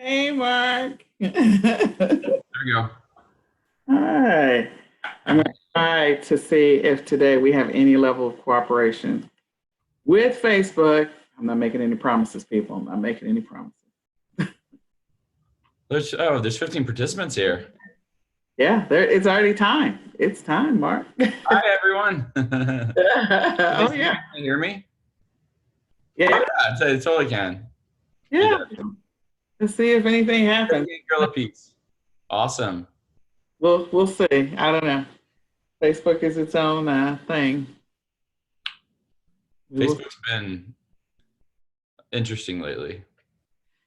Hey, Mark. There we go. Hi. I'm going to try to see if today we have any level of cooperation with Facebook. I'm not making any promises, people. I'm not making any promises. There's 15 participants here. Yeah, it's already time. It's time, Mark. Hi, everyone. Can Oh, yeah. you hear me? Yeah. Oh, yeah, I totally can. Yeah. Let's see if anything happens. Girl of peace. Awesome. We'll see. I don't know. Facebook is its own thing. Facebook's been interesting lately.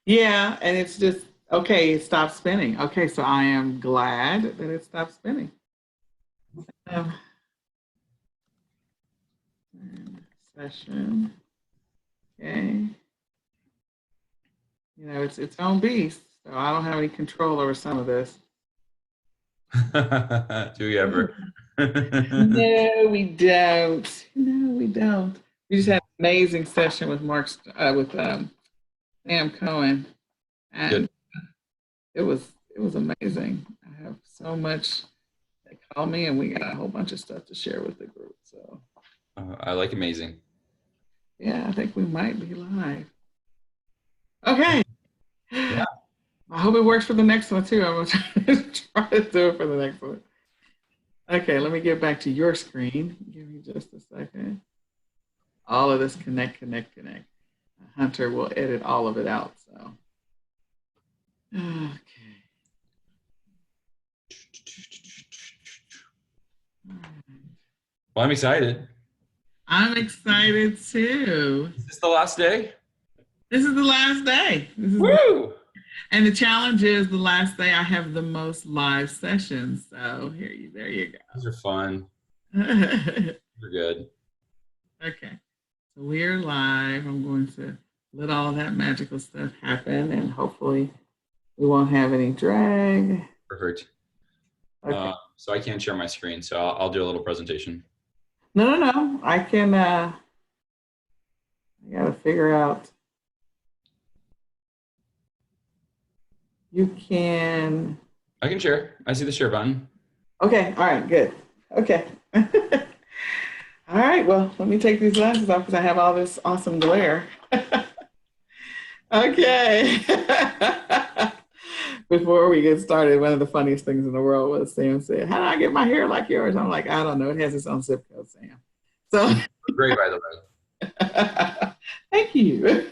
Yeah, and it's just okay, it stopped spinning. Okay, so I am glad that it stopped spinning. Um, Session. Okay. You know, it's its own beast. So I don't have any control over some of this. Do we ever? No, we don't. No, we don't. We just had an amazing session with Sam Cohen, and Good. it was amazing. I have so much. They called me, and we got a whole bunch of stuff to share with the group. So I like amazing. yeah, I think we might be live. Okay. Yeah. I hope it works for the next one too. I'm gonna try to do it for the next one. Okay, let me get back to your screen. Give me just a second. All of this connect. Hunter will edit all of it out. So, okay. Well, I'm excited. I'm excited too. Is this the last day? This is the last day. Woo! And the challenge is the last day I have the most live sessions. So there you go. These are fun. Okay. They're good. So we're live. I'm going to let all of that magical stuff happen and hopefully we won't have any drag. Perfect. Okay. So I can't share my screen, so I'll do a little presentation. No. I can I gotta figure out. You can. I can share. I see the share button. Okay, all right, good. Okay. All right, well, let me take these glasses off because I have all this awesome glare. Okay. Before we get started, one of the funniest things in the world was Sam said, "How do I get my hair like yours?" I'm like, "I don't know. It has its own zip code, Sam." So Great, by the way. thank you.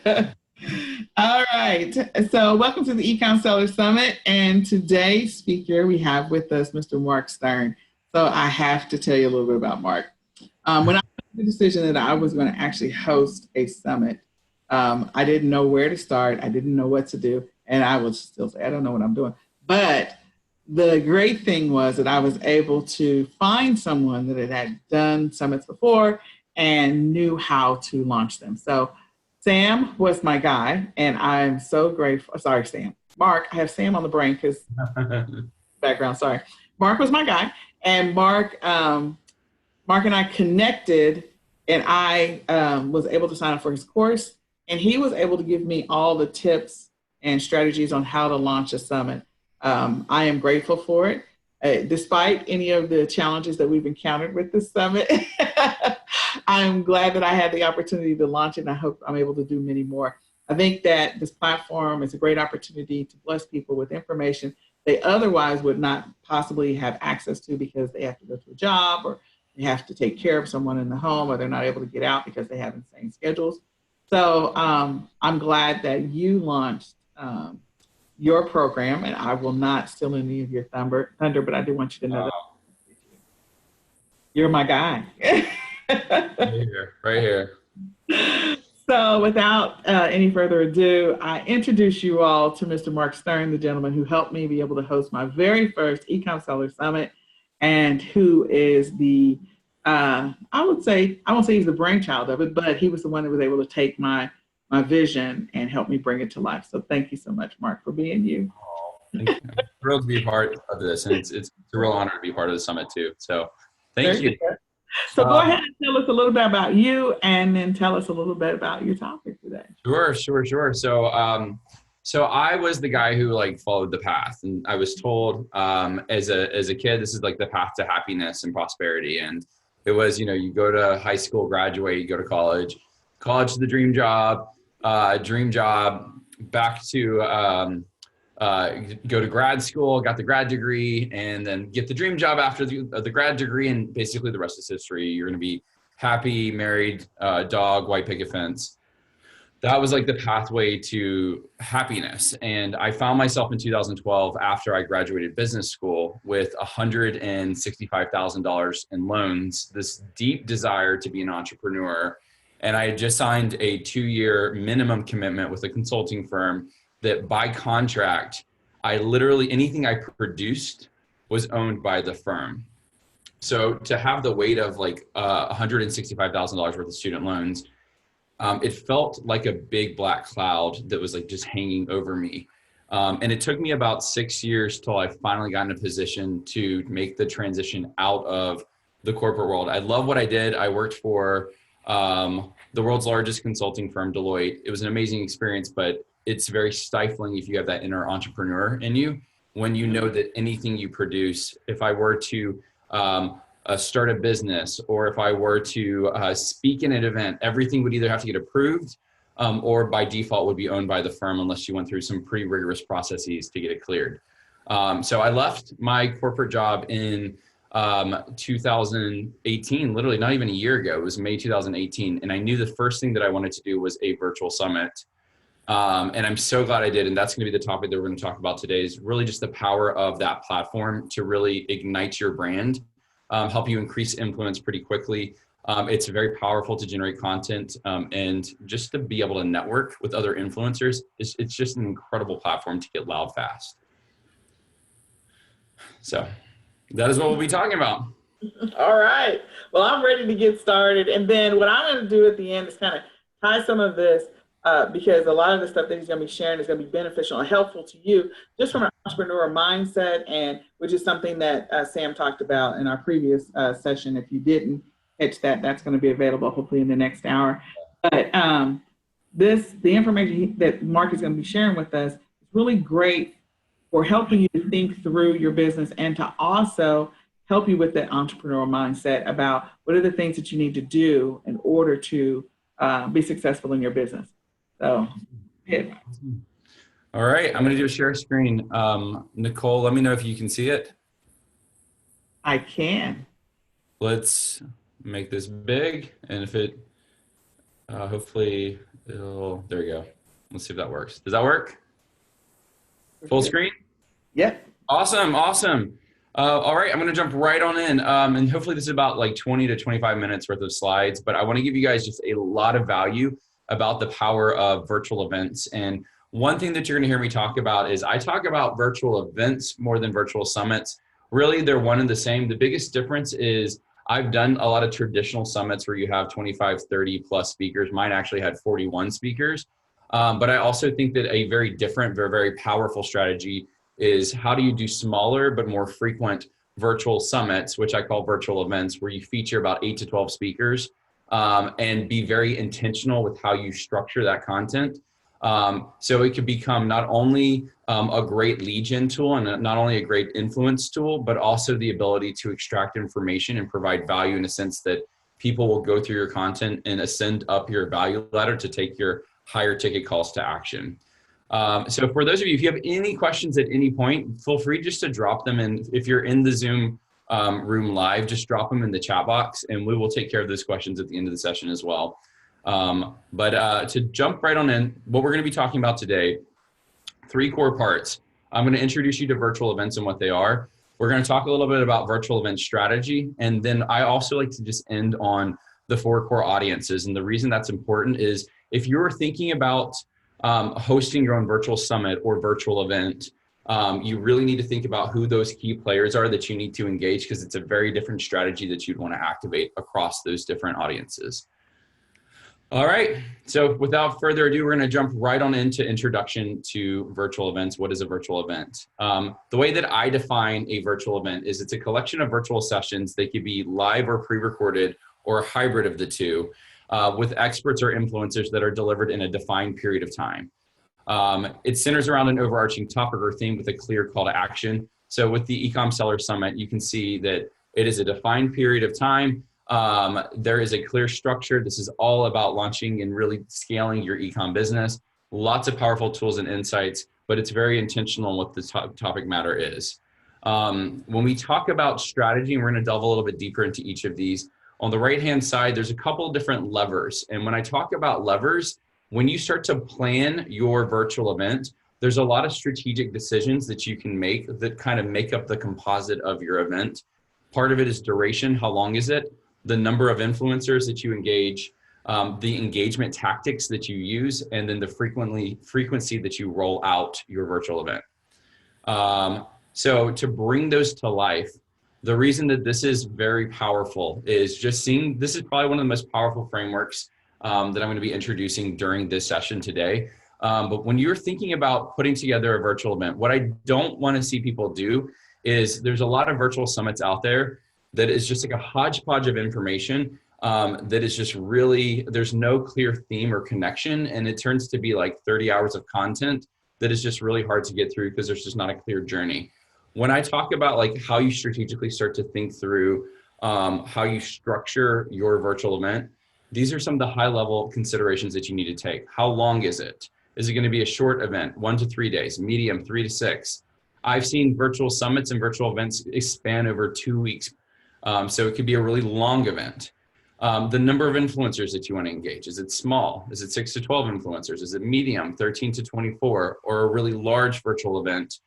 All right. So welcome to the eCom Seller Summit. And today's speaker, we have with us Mr. Mark Stern. So I have to tell you a little bit about Mark. When I made the decision that I was going to actually host a summit, I didn't know where to start. I didn't know what to do. And I would still say, I don't know what I'm doing. But the great thing was that I was able to find someone that had done summits before and knew how to launch them. So Sam was my guy, and I'm so grateful. Sorry, Sam. Mark, I have Sam on the brain because background. Sorry, Mark was my guy, and Mark and I connected, and I was able to sign up for his course, and he was able to give me all the tips and strategies on how to launch a summit. I am grateful for it. Despite any of the challenges that we've encountered with this summit, I'm glad that I had the opportunity to launch it, and I hope I'm able to do many more. I think that this platform is a great opportunity to bless people with information they otherwise would not possibly have access to because they have to go to a job or they have to take care of someone in the home or they're not able to get out because they have insane schedules. So I'm glad that you launched your program, and I will not steal any of your thunder, but I do want you to know that you're my guy. Right here. So without any further ado, I introduce you all to Mr. Mark Stern, the gentleman who helped me be able to host my very first eCom Seller Summit, and who is the, I won't say he's the brainchild of it, but he was the one that was able to take my vision and help me bring it to life. So thank you so much, Mark, for being you. I'm thrilled to be a part of this, and it's a real honor to be part of the summit too. So thank you. So go ahead and tell us a little bit about you, and then tell us a little bit about your topic today. Sure. So So I was the guy who like followed the path, and I was told as a kid, this is like the path to happiness and prosperity. And it was, you go to high school, graduate, you go to college, college is the dream job, back to go to grad school, got the grad degree, and then get the dream job after the grad degree, and basically the rest is history. You're going to be happy, married, dog, white picket fence. That was like the pathway to happiness. And I found myself in 2012 after I graduated business school with $165,000 in loans, this deep desire to be an entrepreneur. And I had just signed a 2-year minimum commitment with a consulting firm that by contract, I literally, anything I produced was owned by the firm. So to have the weight of like $165,000 worth of student loans, it felt like a big black cloud that was like just hanging over me. And it took me about 6 years till I finally got in a position to make the transition out of the corporate world. I love what I did. I worked for the world's largest consulting firm, Deloitte. It was an amazing experience, but it's very stifling if you have that inner entrepreneur in you, when you know that anything you produce, if I were to start a business, or if I were to speak in an event, everything would either have to get approved or by default would be owned by the firm unless you went through some pretty rigorous processes to get it cleared. So I left my corporate job in 2018, literally not even a year ago. It was May 2018. And I knew the first thing that I wanted to do was a virtual summit. And I'm so glad I did. And that's going to be the topic that we're going to talk about today, is really just the power of that platform to really ignite your brand. Help you increase influence pretty quickly. It's very powerful to generate content and just to be able to network with other influencers. It's just an incredible platform to get loud fast. So that is what we'll be talking about. All right. Well, I'm ready to get started. And then what I'm going to do at the end is kind of tie some of this because a lot of the stuff that he's going to be sharing is going to be beneficial and helpful to you just from an entrepreneur mindset, and which is something that Sam talked about in our previous session. If you didn't catch that, that's going to be available hopefully in the next hour. But the information that Mark is going to be sharing with us is really great for helping you to think through your business and to also help you with that entrepreneurial mindset about what are the things that you need to do in order to be successful in your business. So, yeah. All right, I'm going to do a share screen. Nicole, let me know if you can see it. I can. Let's make this big, and if it, hopefully it'll, there we go. Let's see if that works. Does that work? Full screen? Yep. Awesome. All right, I'm going to jump right on in. And hopefully this is about like 20 to 25 minutes worth of slides, but I want to give you guys just a lot of value about the power of virtual events. And one thing that you're going to hear me talk about is I talk about virtual events more than virtual summits. Really, they're one and the same. The biggest difference is I've done a lot of traditional summits where you have 25, 30 plus speakers. Mine actually had 41 speakers. But I also think that a very different, very, very powerful strategy is how do you do smaller but more frequent virtual summits, which I call virtual events, where you feature about 8 to 12 speakers and be very intentional with how you structure that content. So it could become not only a great lead gen tool and not only a great influence tool, but also the ability to extract information and provide value in a sense that people will go through your content and ascend up your value ladder to take your higher ticket calls to action. So for those of you, if you have any questions at any point, feel free just to drop them in. If you're in the Zoom room live, just drop them in the chat box and we will take care of those questions at the end of the session as well. But to jump right on in, what we're going to be talking about today, 3 core parts. I'm going to introduce you to virtual events and what they are. We're going to talk a little bit about virtual event strategy. And then I also like to just end on the 4 core audiences. And the reason that's important is if you're thinking about hosting your own virtual summit or virtual event, you really need to think about who those key players are that you need to engage, because it's a very different strategy that you'd want to activate across those different audiences. All right, so without further ado, we're going to jump right on into introduction to virtual events. What is a virtual event? The way that I define a virtual event is it's a collection of virtual sessions. They could be live or pre-recorded or a hybrid of the two, with experts or influencers that are delivered in a defined period of time. It centers around an overarching topic or theme with a clear call to action. So with the eCom Seller Summit, you can see that it is a defined period of time. There is a clear structure. This is all about launching and really scaling your eCom business. Lots of powerful tools and insights, but it's very intentional on what the topic matter is. When we talk about strategy, and we're going to delve a little bit deeper into each of these, on the right-hand side, there's a couple of different levers. And when I talk about levers, when you start to plan your virtual event, there's a lot of strategic decisions that you can make that kind of make up the composite of your event. Part of it is duration. How long is it? The number of influencers that you engage, the engagement tactics that you use, and then the frequency that you roll out your virtual event. So to bring those to life, the reason that this is very powerful is just seeing, this is probably one of the most powerful frameworks that I'm going to be introducing during this session today. But when you're thinking about putting together a virtual event, what I don't want to see people do is there's a lot of virtual summits out there that is just like a hodgepodge of information that is just really, there's no clear theme or connection. And it turns to be like 30 hours of content that is just really hard to get through because there's just not a clear journey. When I talk about like how you strategically start to think through how you structure your virtual event, these are some of the high level considerations that you need to take. How long is it? Is it going to be a short event, 1 to 3 days, medium, 3 to 6? I've seen virtual summits and virtual events span over 2 weeks. So it could be a really long event. The number of influencers that you want to engage, is it small? Is it 6 to 12 influencers? Is it medium, 13 to 24, or a really large virtual event,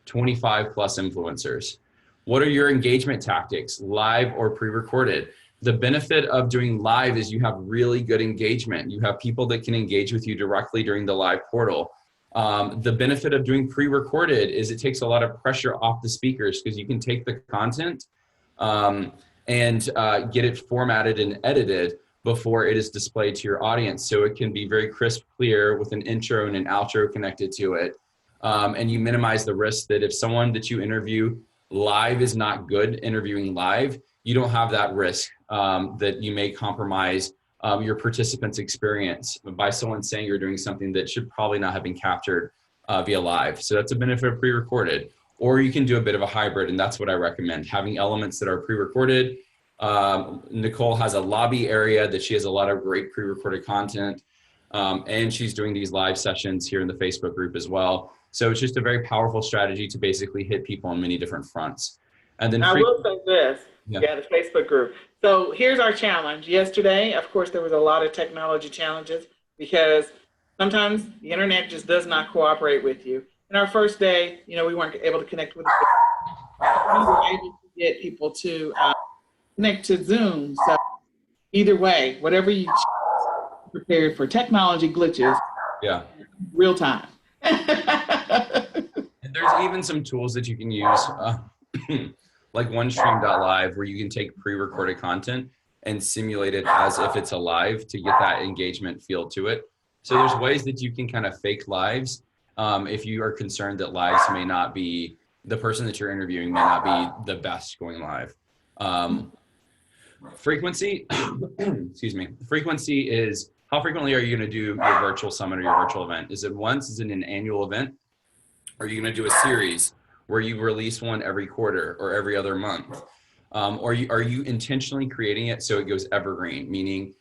25 plus influencers? What are your engagement tactics, live or pre-recorded? The benefit of doing live is you have really good engagement. You have people that can engage with you directly during the live portal. The benefit of doing pre-recorded is it takes a lot of pressure off the speakers because you can take the content and get it formatted and edited before it is displayed to your audience. So it can be very crisp, clear with an intro and an outro connected to it. And you minimize the risk that if someone that you interview live is not good interviewing live, you don't have that risk that you may compromise your participants' experience by someone saying you're doing something that should probably not have been captured via live. So that's a benefit of pre-recorded. Or you can do a bit of a hybrid, and that's what I recommend, having elements that are pre-recorded. Nicole has a lobby area that she has a lot of great pre-recorded content, and she's doing these live sessions here in the Facebook group as well. So it's just a very powerful strategy to basically hit people on many different fronts. And then I will say this, the Facebook group. So here's our challenge. Yesterday, of course, there was a lot of technology challenges because sometimes the internet just does not cooperate with you. And our first day, we weren't able to connect with we were able to get people to connect to Zoom. So either way, whatever you choose, prepared for technology glitches, real time. And there's even some tools that you can use, like OneStream.live, where you can take pre-recorded content and simulate it as if it's a live to get that engagement feel to it. So there's ways that you can kind of fake lives if you are concerned that lives may not be, the person that you're interviewing may not be the best going live. Frequency, excuse me. Frequency is how frequently are you going to do your virtual summit or your virtual event? Is it once? Is it an annual event? Are you going to do a series where you release one every quarter or every other month? Or are you intentionally creating it so it goes evergreen, meaning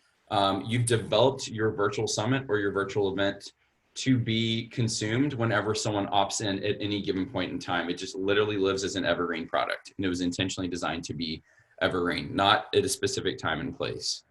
you've developed your virtual summit or your virtual event to be consumed whenever someone opts in at any given point in time. It just literally lives as an evergreen product, and it was intentionally designed to be evergreen, not at a specific time and place.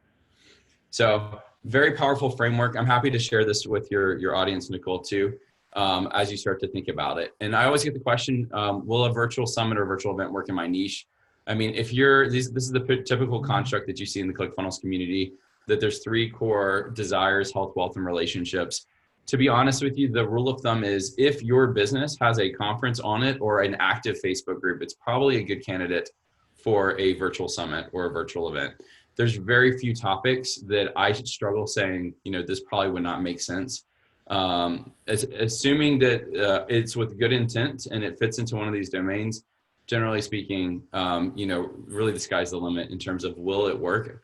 So very powerful framework. I'm happy to share this with your audience, Nicole, too, as you start to think about it. And I always get the question, will a virtual summit or virtual event work in my niche? I mean, if this is the typical construct that you see in the ClickFunnels community, that there's 3 core desires: health, wealth, and relationships. To be honest with you, the rule of thumb is if your business has a conference on it or an active Facebook group, it's probably a good candidate for a virtual summit or a virtual event. There's very few topics that I struggle saying, this probably would not make sense. Assuming that it's with good intent and it fits into one of these domains, generally speaking, really the sky's the limit in terms of will it work?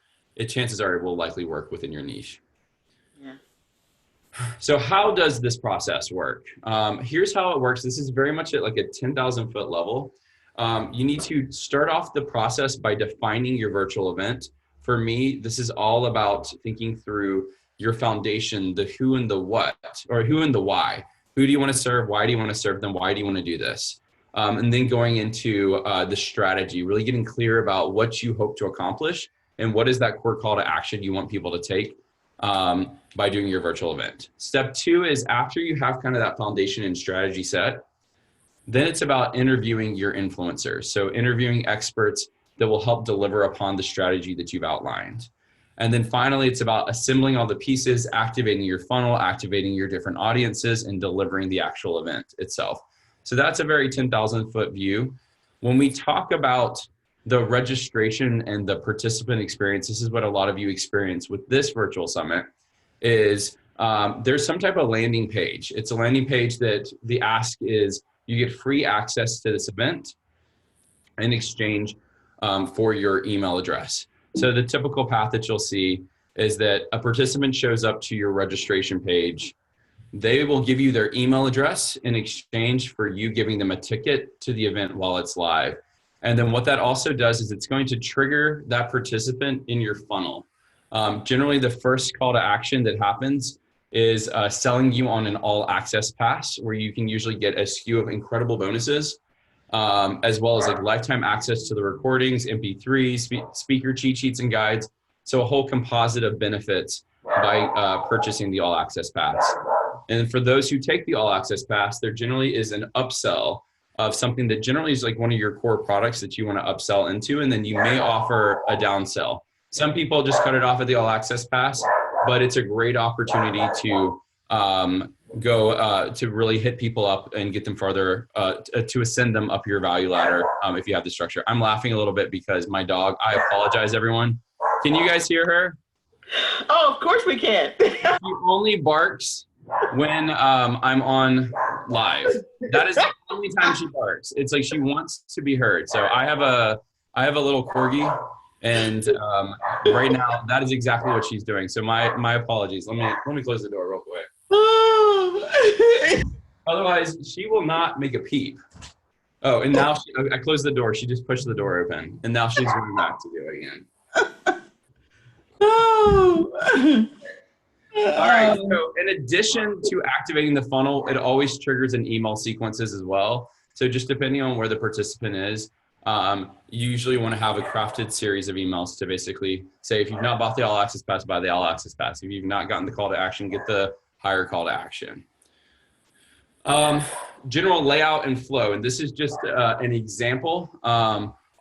Chances are it will likely work within your niche. Yeah. So how does this process work? Here's how it works. This is very much at like a 10,000 foot level. You need to start off the process by defining your virtual event. For me, this is all about thinking through your foundation, the who and the what, or who and the why. Who do you want to serve? Why do you want to serve them? Why do you want to do this? And then going into the strategy, really getting clear about what you hope to accomplish and what is that core call to action you want people to take by doing your virtual event. Step 2 is after you have kind of that foundation and strategy set, then it's about interviewing your influencers. So interviewing experts that will help deliver upon the strategy that you've outlined. And then finally, it's about assembling all the pieces, activating your funnel, activating your different audiences, and delivering the actual event itself. So that's a very 10,000 foot view. When we talk about the registration and the participant experience, this is what a lot of you experience with this virtual summit, is there's some type of landing page. It's a landing page that the ask is you get free access to this event in exchange for your email address. So the typical path that you'll see is that a participant shows up to your registration page. They will give you their email address in exchange for you giving them a ticket to the event while it's live. And then what that also does is it's going to trigger that participant in your funnel. Generally, the first call to action that happens is selling you on an all access pass, where you can usually get a slew of incredible bonuses, as well as like lifetime access to the recordings, MP3s, speaker cheat sheets and guides. So a whole composite of benefits by purchasing the all access pass. And for those who take the all access pass, there generally is an upsell of something that generally is like one of your core products that you want to upsell into. And then you may offer a downsell. Some people just cut it off at the all access pass, but it's a great opportunity to go to really hit people up and get them farther, to ascend them up your value ladder if you have the structure. I'm laughing a little bit because my dog, I apologize everyone. Can you guys hear her? Oh, of course we can. She only barks when I'm on live. That is the only time she barks. It's like she wants to be heard. So I have a little corgi, and right now that is exactly what she's doing. So my apologies. Let me close the door real quick. Otherwise, she will not make a peep. Oh, and now I closed the door. She just pushed the door open, and now she's going back to do it again. All right, so in addition to activating the funnel, it always triggers an email sequences as well. So just depending on where the participant is, you usually want to have a crafted series of emails to basically say, if you've not bought the all access pass, buy the all access pass. If you've not gotten the call to action, get the higher call to action. General layout and flow, and this is just an example.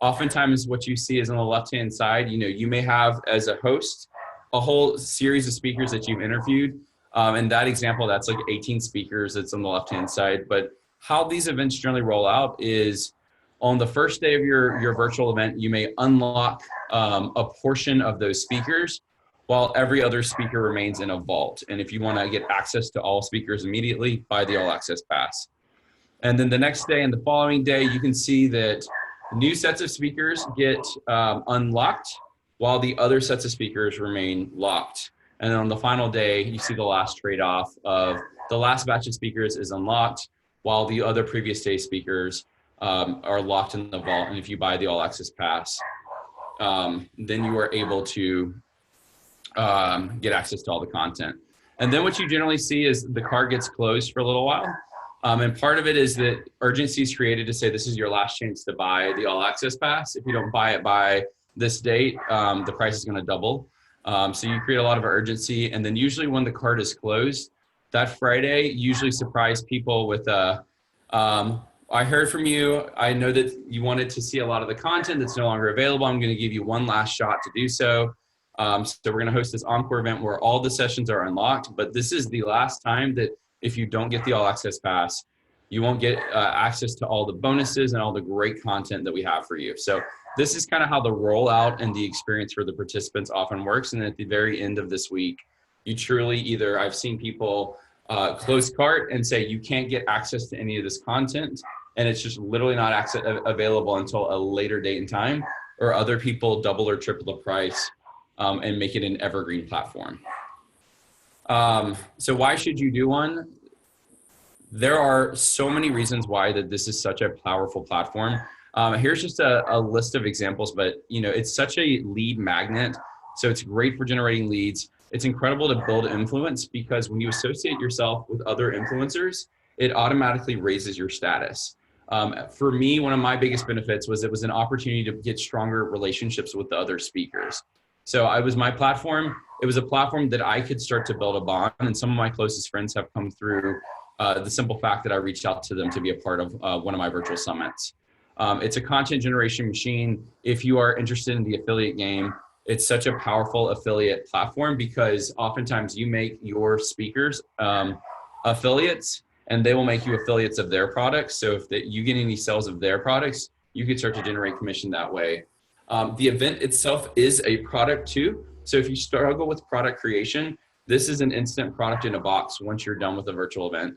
Oftentimes what you see is on the left-hand side, you may have as a host a whole series of speakers that you've interviewed. In that example, that's like 18 speakers that's on the left-hand side. But how these events generally roll out is on the first day of your virtual event, you may unlock a portion of those speakers while every other speaker remains in a vault. And if you want to get access to all speakers immediately, buy the all access pass. And then the next day and the following day, you can see that new sets of speakers get unlocked while the other sets of speakers remain locked. And then on the final day, you see the last trade-off of the last batch of speakers is unlocked while the other previous day speakers are locked in the vault. And if you buy the all access pass, then you are able to get access to all the content. And then what you generally see is the cart gets closed for a little while. And part of it is that urgency is created to say this is your last chance to buy the all access pass. If you don't buy it by this date, the price is going to double. So you create a lot of urgency. And then usually when the cart is closed, that Friday, usually surprise people with I heard from you. I know that you wanted to see a lot of the content that's no longer available. I'm going to give you one last shot to do so. So we're going to host this encore event where all the sessions are unlocked, but this is the last time that if you don't get the all access pass, you won't get access to all the bonuses and all the great content that we have for you. So this is kind of how the rollout and the experience for the participants often works. And at the very end of this week, you truly either, I've seen people close cart and say you can't get access to any of this content, and it's just literally not available until a later date and time, or other people double or triple the price and make it an evergreen platform. So why should you do one? There are so many reasons why that this is such a powerful platform. Here's just a list of examples, but it's such a lead magnet. So it's great for generating leads. It's incredible to build influence because when you associate yourself with other influencers, it automatically raises your status. For me, one of my biggest benefits was it was an opportunity to get stronger relationships with the other speakers. So my platform. It was a platform that I could start to build a bond, and some of my closest friends have come through the simple fact that I reached out to them to be a part of one of my virtual summits. It's a content generation machine. If you are interested in the affiliate game, it's such a powerful affiliate platform because oftentimes you make your speakers affiliates and they will make you affiliates of their products. So if you get any sales of their products, you can start to generate commission that way. The event itself is a product too. So if you struggle with product creation, this is an instant product in a box once you're done with a virtual event.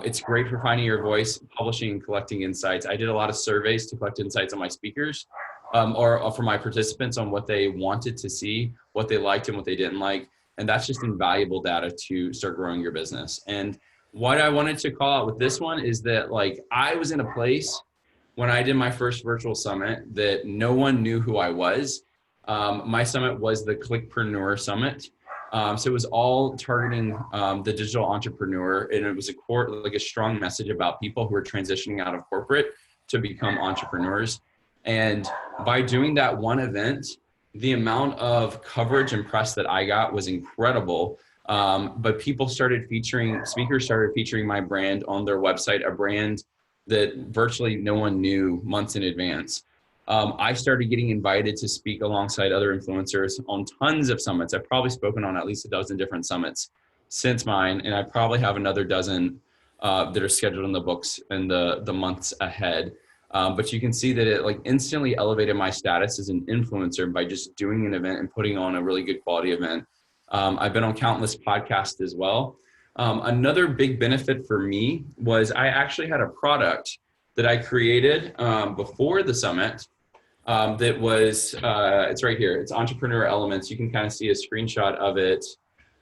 It's great for finding your voice, publishing, and collecting insights. I did a lot of surveys to collect insights on my speakers or for my participants on what they wanted to see, what they liked and what they didn't like. And that's just invaluable data to start growing your business. And what I wanted to call out with this one is that I was in a place when I did my first virtual summit that no one knew who I was. My summit was the Clickpreneur Summit. So it was all targeting the digital entrepreneur, and it was a strong message about people who are transitioning out of corporate to become entrepreneurs. And by doing that one event, the amount of coverage and press that I got was incredible. But speakers started featuring my brand on their website, a brand that virtually no one knew months in advance. I started getting invited to speak alongside other influencers on tons of summits. I've probably spoken on at least a dozen different summits since mine, and I probably have another dozen that are scheduled in the books in the months ahead. But you can see that it instantly elevated my status as an influencer by just doing an event and putting on a really good quality event. I've been on countless podcasts as well. Another big benefit for me was I actually had a product that I created before the summit that was, it's right here. It's Entrepreneur Elements. You can kind of see a screenshot of it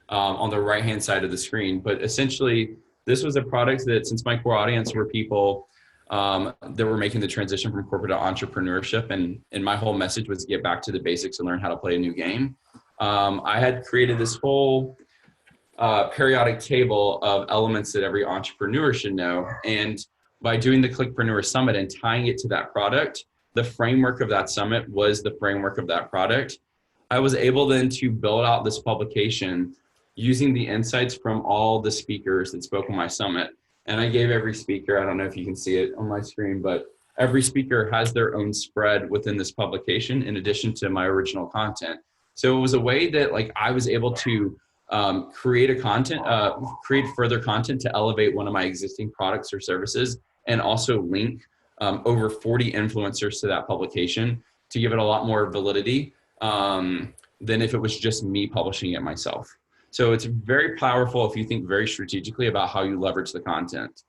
on the right-hand side of the screen. But essentially, this was a product that, since my core audience were people that were making the transition from corporate to entrepreneurship, and my whole message was to get back to the basics and learn how to play a new game. I had created this whole periodic table of elements that every entrepreneur should know. And by doing the Clickpreneur Summit and tying it to that product, the framework of that summit was the framework of that product. I was able then to build out this publication using the insights from all the speakers that spoke on my summit. And I gave every speaker, I don't know if you can see it on my screen, but every speaker has their own spread within this publication in addition to my original content. So it was a way that I was able to create further content to elevate one of my existing products or services, and also link over 40 influencers to that publication to give it a lot more validity than if it was just me publishing it myself. So it's very powerful if you think very strategically about how you leverage the content.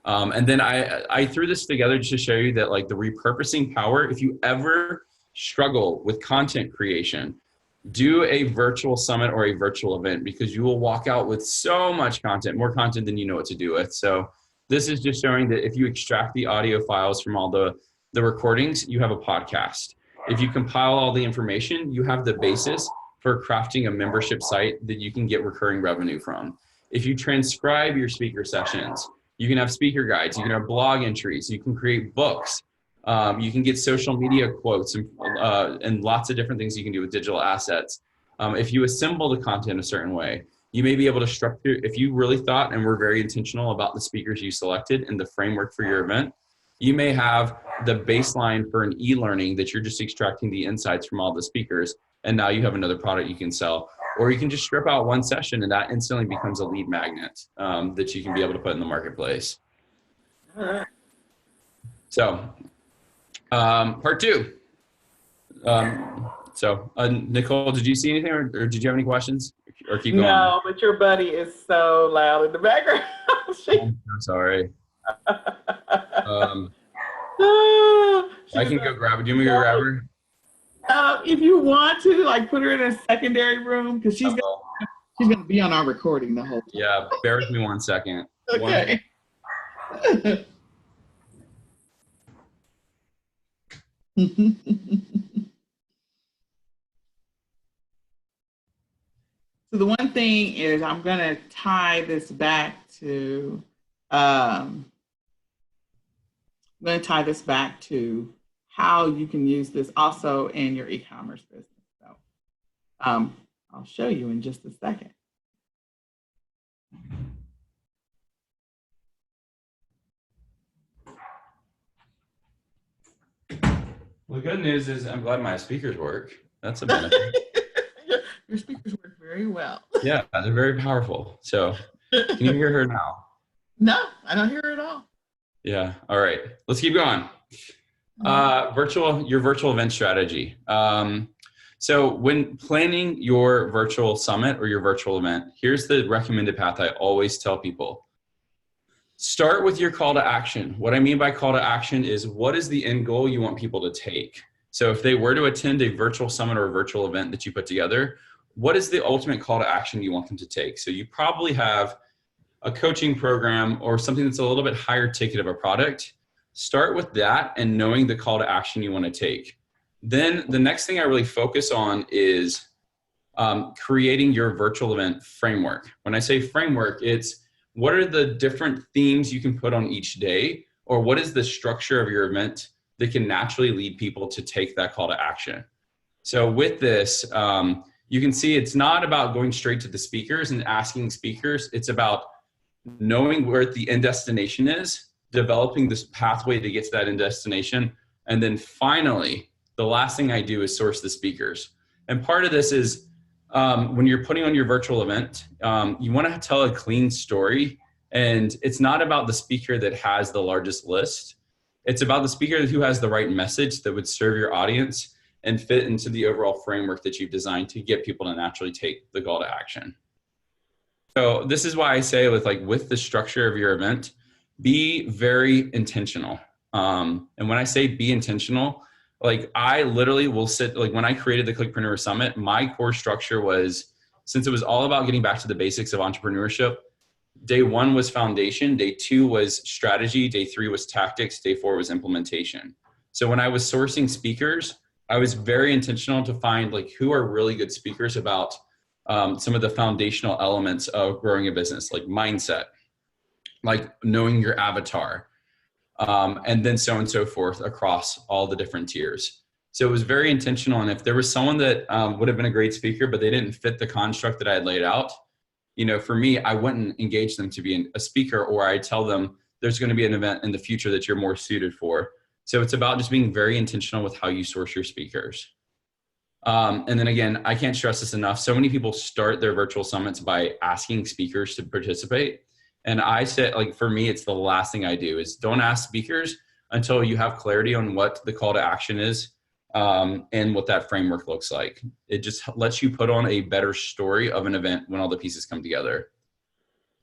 And then I threw this together just to show you that the repurposing power, if you ever struggle with content creation, do a virtual summit or a virtual event, because you will walk out with so much content, more content than you know what to do with. So this is just showing that if you extract the audio files from all the recordings, you have a podcast. If you compile all the information, you have the basis for crafting a membership site that you can get recurring revenue from. If you transcribe your speaker sessions, you can have speaker guides, you can have blog entries, you can create books, you can get social media quotes and lots of different things you can do with digital assets. If you assemble the content a certain way, you may be able to structure, if you really thought and were very intentional about the speakers you selected and the framework for your event, you may have the baseline for an e-learning that you're just extracting the insights from all the speakers, and now you have another product you can sell. Or you can just strip out one session and that instantly becomes a lead magnet that you can be able to put in the marketplace. So part two. Nicole, did you see anything or did you have any questions? Or keep going? No, but your buddy is so loud in the background. I'm sorry. I can go grab her. Do you want me to go grab her? If you want to, put her in a secondary room, because she's He's going to be on our recording the whole time. Yeah, bear with me 1 second. Okay. So the one thing is I'm going to tie this back to how you can use this also in your e-commerce business. So I'll show you in just a second. Well, the good news is I'm glad my speakers work. That's a benefit. Your speakers work very well. Yeah, they're very powerful. So can you hear her now? No, I don't hear her at all. Yeah. All right. Let's keep going. Your virtual event strategy. So when planning your virtual summit or your virtual event, here's the recommended path I always tell people. Start with your call to action. What I mean by call to action is what is the end goal you want people to take? So if they were to attend a virtual summit or a virtual event that you put together, what is the ultimate call to action you want them to take? So you probably have a coaching program or something that's a little bit higher ticket of a product. Start with that and knowing the call to action you want to take. Then the next thing I really focus on is creating your virtual event framework. When I say framework, it's what are the different themes you can put on each day, or what is the structure of your event that can naturally lead people to take that call to action? So with this, you can see it's not about going straight to the speakers and asking speakers. It's about knowing where the end destination is, developing this pathway to get to that end destination. And then finally, the last thing I do is source the speakers. And part of this is when you're putting on your virtual event, you want to tell a clean story. And it's not about the speaker that has the largest list. It's about the speaker who has the right message that would serve your audience and fit into the overall framework that you've designed to get people to naturally take the call to action. So this is why I say with the structure of your event, be very intentional. And when I say be intentional, I literally will sit, when I created the Clickpreneur Summit, my core structure was, since it was all about getting back to the basics of entrepreneurship, day 1 was foundation, day 2 was strategy, day 3 was tactics, day 4 was implementation. So when I was sourcing speakers, I was very intentional to find who are really good speakers about some of the foundational elements of growing a business, like mindset, like knowing your avatar, and then so on and so forth across all the different tiers. So it was very intentional. And if there was someone that would have been a great speaker, but they didn't fit the construct that I had laid out, for me, I wouldn't engage them to be a speaker, or I'd tell them there's going to be an event in the future that you're more suited for. So it's about just being very intentional with how you source your speakers. And then again, I can't stress this enough. So many people start their virtual summits by asking speakers to participate. And I said, for me, it's the last thing I do is don't ask speakers until you have clarity on what the call to action is and what that framework looks like. It just lets you put on a better story of an event when all the pieces come together.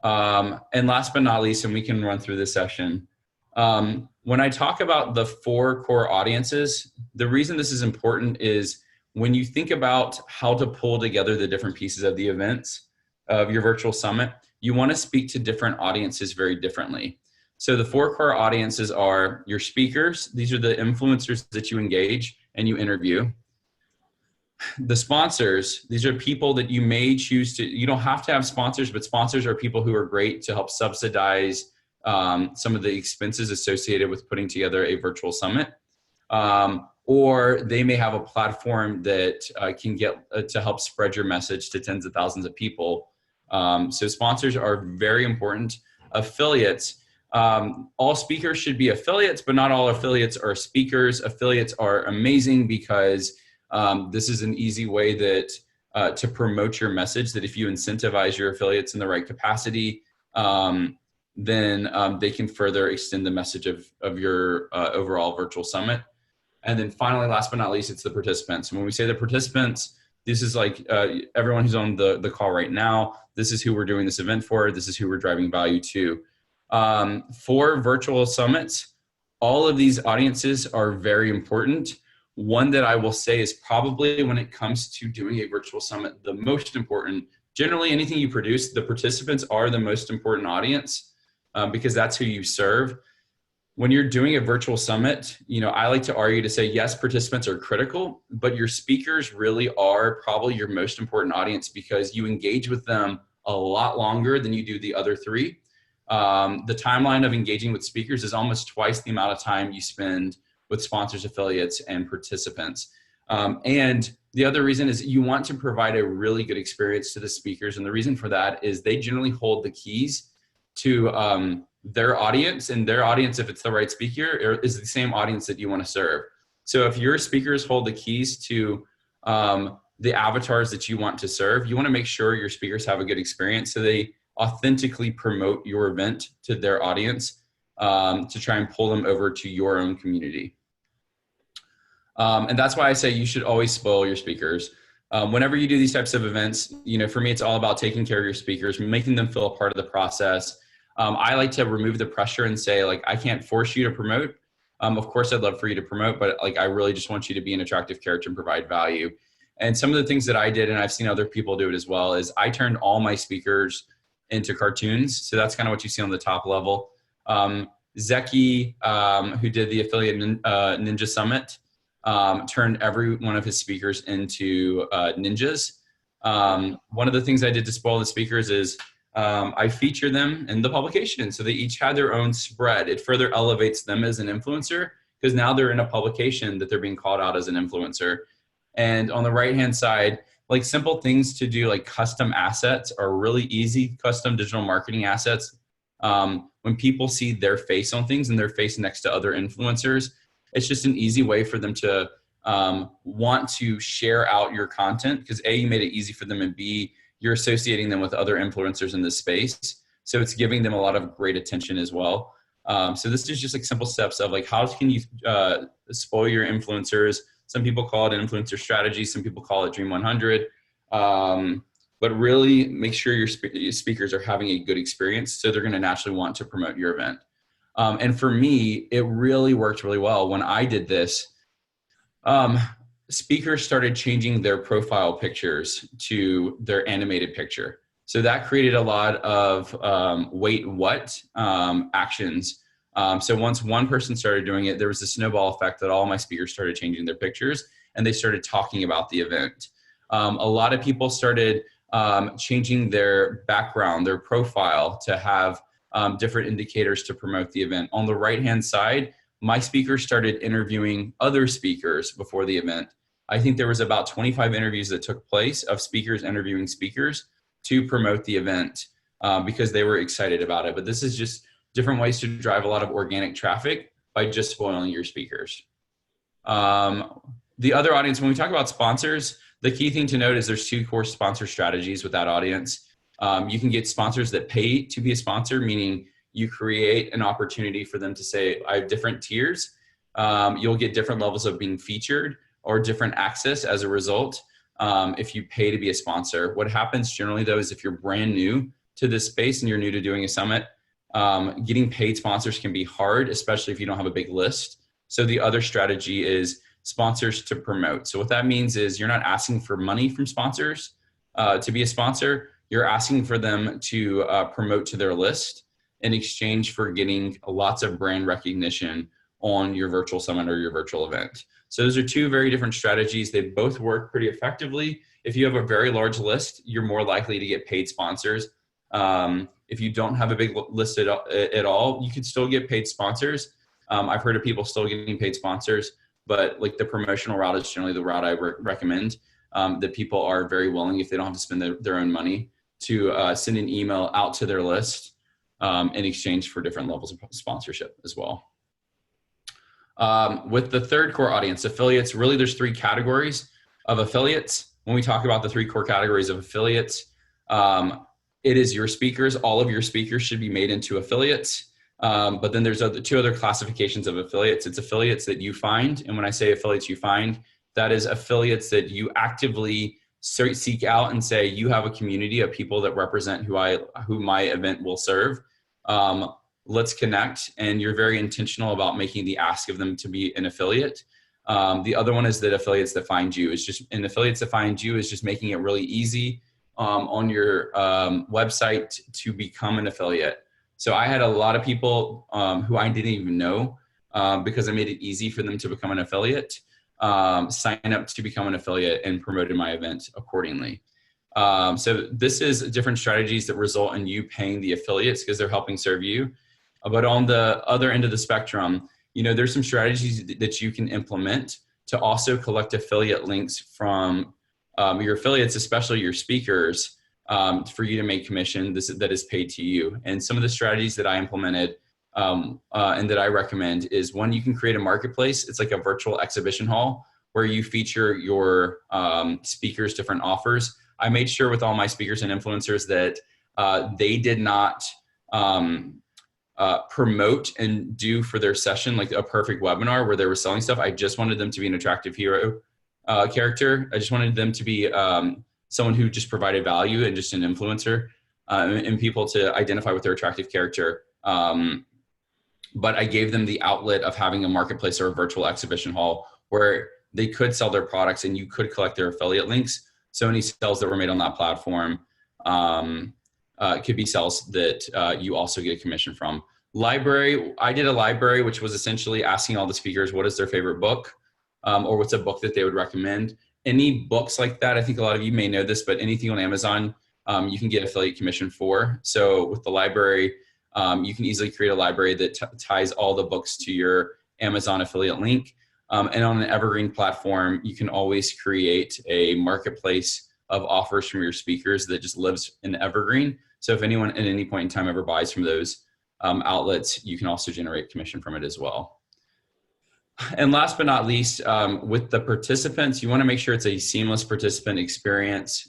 And last but not least, and we can run through this session, when I talk about the 4 core audiences, the reason this is important is when you think about how to pull together the different pieces of the events of your virtual summit, you want to speak to different audiences very differently. So the 4 core audiences are your speakers. These are the influencers that you engage and you interview. The sponsors, these are people that you may choose to, you don't have to have sponsors, but sponsors are people who are great to help subsidize some of the expenses associated with putting together a virtual summit. Or they may have a platform that can get to help spread your message to tens of thousands of people. So sponsors are very important. Affiliates, all speakers should be affiliates, but not all affiliates are speakers. Affiliates are amazing because this is an easy way that to promote your message, that if you incentivize your affiliates in the right capacity, then they can further extend the message of your overall virtual summit. And then finally, last but not least, it's the participants. And when we say the participants, this is everyone who's on the call right now. This is who we're doing this event for. This is who we're driving value to. For virtual summits, all of these audiences are very important. One that I will say is probably when it comes to doing a virtual summit, the most important, generally anything you produce, the participants are the most important audience because that's who you serve. When you're doing a virtual summit, I like to argue to say, yes, participants are critical, but your speakers really are probably your most important audience because you engage with them a lot longer than you do the other three. The timeline of engaging with speakers is almost twice the amount of time you spend with sponsors, affiliates, and participants. And the other reason is you want to provide a really good experience to the speakers. And the reason for that is they generally hold the keys to their audience, and their audience, if it's the right speaker, is the same audience that you want to serve. So if your speakers hold the keys to the avatars that you want to serve, you want to make sure your speakers have a good experience so they authentically promote your event to their audience to try and pull them over to your own community. And that's why I say you should always spoil your speakers. Whenever you do these types of events, for me, it's all about taking care of your speakers, making them feel a part of the process. I like to remove the pressure and say, like, I can't force you to promote. Of course, I'd love for you to promote, but I really just want you to be an attractive character and provide value. And some of the things that I did, and I've seen other people do it as well, is I turned all my speakers into cartoons. So that's kind of what you see on the top level. Zeki, who did the Affiliate Ninja Summit, turned every one of his speakers into ninjas. One of the things I did to spoil the speakers is I feature them in the publication. So they each had their own spread. It further elevates them as an influencer because now they're in a publication that they're being called out as an influencer. And on the right-hand side, like simple things to do, like custom assets are really easy, custom digital marketing assets. When people see their face on things and their face next to other influencers, it's just an easy way for them to want to share out your content because A, you made it easy for them, and B, you're associating them with other influencers in this space. So it's giving them a lot of great attention as well. So this is just like simple steps of like, how can you spoil your influencers? Some people call it an influencer strategy. Some people call it Dream 100. But really make sure your speakers are having a good experience. So they're going to naturally want to promote your event. And for me, it really worked really well. When I did this, speakers started changing their profile pictures to their animated picture. So that created a lot of wait, what actions. So once one person started doing it, there was a snowball effect that all my speakers started changing their pictures and they started talking about the event. A lot of people started changing their background, their profile to have different indicators to promote the event. On the right-hand side, my speakers started interviewing other speakers before the event. I think there was about 25 interviews that took place of speakers interviewing speakers to promote the event because they were excited about it. But this is just different ways to drive a lot of organic traffic by just spoiling your speakers. The other audience, when we talk about sponsors, the key thing to note is there's two core sponsor strategies with that audience. You can get sponsors that pay to be a sponsor, meaning you create an opportunity for them to say, I have different tiers. You'll get different levels of being featured or different access as a result if you pay to be a sponsor. What happens generally though is if you're brand new to this space and you're new to doing a summit, getting paid sponsors can be hard, especially if you don't have a big list. So the other strategy is sponsors to promote. So what that means is you're not asking for money from sponsors to be a sponsor. You're asking for them to promote to their list in exchange for getting lots of brand recognition on your virtual summit or your virtual event. So those are two very different strategies. They both work pretty effectively. If you have a very large list, you're more likely to get paid sponsors. If you don't have a big list at all, you can still get paid sponsors. I've heard of people still getting paid sponsors, but like the promotional route is generally the route I recommend. That people are very willing, if they don't have to spend their own money, to send an email out to their list in exchange for different levels of sponsorship as well. With the third core audience, affiliates, really there's three categories of affiliates. When we talk about the three core categories of affiliates, it is your speakers. All of your speakers should be made into affiliates. But then there's two other classifications of affiliates. It's affiliates that you find. And when I say affiliates you find, that is affiliates that you actively seek out and say, you have a community of people that represent who my event will serve. Let's connect. And you're very intentional about making the ask of them to be an affiliate. The other one is that affiliates that find you is just making it really easy on your website to become an affiliate. So I had a lot of people who I didn't even know because I made it easy for them to become an affiliate, sign up to become an affiliate and promoted my event accordingly. So this is different strategies that result in you paying the affiliates because they're helping serve you. But on the other end of the spectrum, there's some strategies that you can implement to also collect affiliate links from your affiliates, especially your speakers, for you to make commission that is paid to you. And some of the strategies that I implemented and that I recommend is one, you can create a marketplace. It's like a virtual exhibition hall where you feature your speakers' different offers. I made sure with all my speakers and influencers that they did not promote and do for their session like a perfect webinar where they were selling stuff. I just wanted them to be an attractive hero character. I just wanted them to be someone who just provided value and just an influencer and people to identify with their attractive character. But I gave them the outlet of having a marketplace or a virtual exhibition hall where they could sell their products and you could collect their affiliate links. So any sales that were made on that platform could be sales that you also get a commission from. Library, I did a library, which was essentially asking all the speakers what is their favorite book or what's a book that they would recommend. Any books like that, I think a lot of you may know this, but anything on Amazon, you can get affiliate commission for. So with the library, you can easily create a library that ties all the books to your Amazon affiliate link. And on an evergreen platform, you can always create a marketplace of offers from your speakers that just lives in evergreen. So if anyone at any point in time ever buys from those outlets, you can also generate commission from it as well. And last but not least, with the participants, you want to make sure it's a seamless participant experience.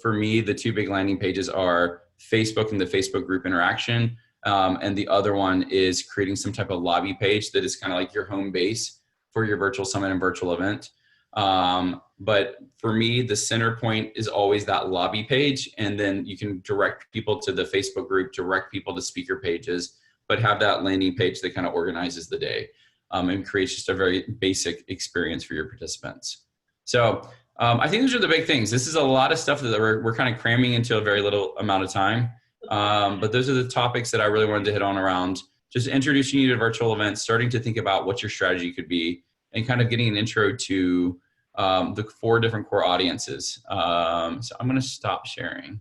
For me, the two big landing pages are Facebook and the Facebook group interaction. And the other one is creating some type of lobby page that is kind of like your home base for your virtual summit and virtual event. But for me, the center point is always that lobby page. And then you can direct people to the Facebook group, direct people to speaker pages, but have that landing page that kind of organizes the day and creates just a very basic experience for your participants. So I think those are the big things. This is a lot of stuff that we're kind of cramming into a very little amount of time. But those are the topics that I really wanted to hit on around just introducing you to virtual events, starting to think about what your strategy could be, and kind of getting an intro to the 4 different core audiences. So I'm going to stop sharing.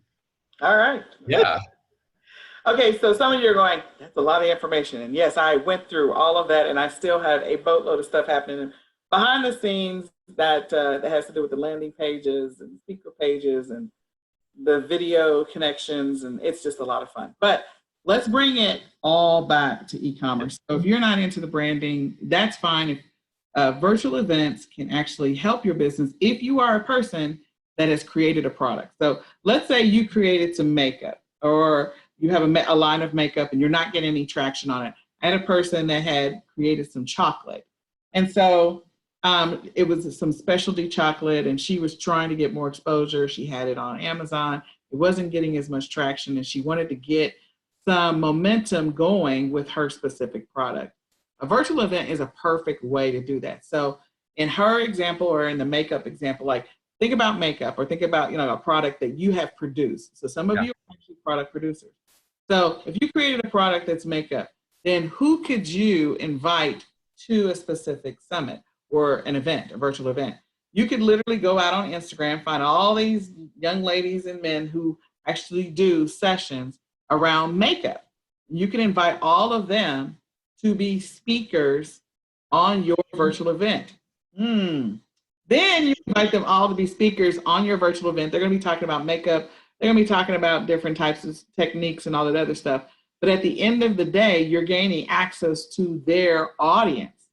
All right. Yeah. Okay, so some of you are going, that's a lot of information. And yes, I went through all of that, and I still have a boatload of stuff happening behind the scenes that has to do with the landing pages and speaker pages and the video connections, and it's just a lot of fun. But let's bring it all back to e-commerce. So if you're not into the branding, that's fine. If virtual events can actually help your business if you are a person that has created a product. So let's say you created some makeup, or you have a line of makeup and you're not getting any traction on it. I had a person that had created some chocolate. And so it was some specialty chocolate, and she was trying to get more exposure. She had it on Amazon. It wasn't getting as much traction, and she wanted to get some momentum going with her specific product. A virtual event is a perfect way to do that. So in her example, or in the makeup example, like think about makeup, or think about a product that you have produced. So some of you are actually product producers. So if you created a product that's makeup, then who could you invite to a specific summit or an event, a virtual event? You could literally go out on Instagram, find all these young ladies and men who actually do sessions around makeup. You can invite all of them to be speakers on your virtual event. Then you invite them all to be speakers on your virtual event. They're going to be talking about makeup. They're going to be talking about different types of techniques and all that other stuff. But at the end of the day, you're gaining access to their audience.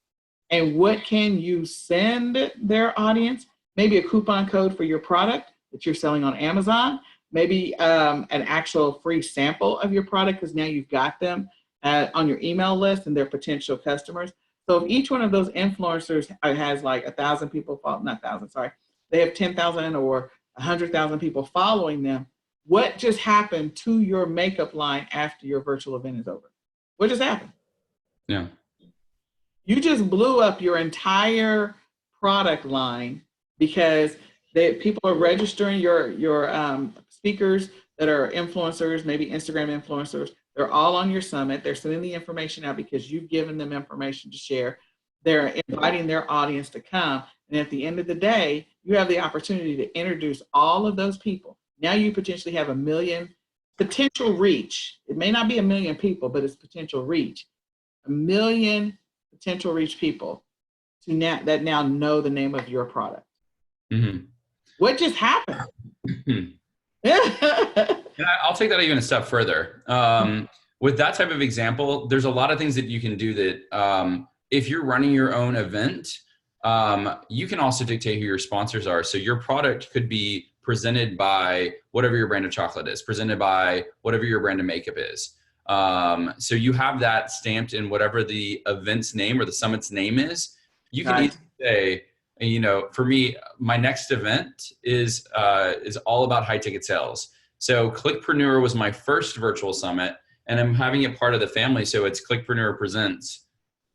And what can you send their audience? Maybe a coupon code for your product that you're selling on Amazon. Maybe an actual free sample of your product, because now you've got them on your email list and they're potential customers. So if each one of those influencers has like 1,000 people, not 1,000, sorry, they have 10,000 or 100,000 people following them, what just happened to your makeup line after your virtual event is over? What just happened? Yeah. You just blew up your entire product line because People are registering your speakers that are influencers, maybe Instagram influencers. They're all on your summit. They're sending the information out because you've given them information to share. They're inviting their audience to come. And at the end of the day, you have the opportunity to introduce all of those people. Now you potentially have 1 million potential reach. It may not be 1 million people, but it's potential reach. 1 million potential reach people that now know the name of your product. Mm-hmm. What just happened? And I'll take that even a step further. With that type of example, there's a lot of things that you can do that if you're running your own event, you can also dictate who your sponsors are. So your product could be presented by whatever your brand of chocolate is, presented by whatever your brand of makeup is. So you have that stamped in whatever the event's name or the summit's name is. You can easily say, you know, for me, my next event is all about high ticket sales. So Clickpreneur was my first virtual summit, and I'm having it part of the family. So it's Clickpreneur Presents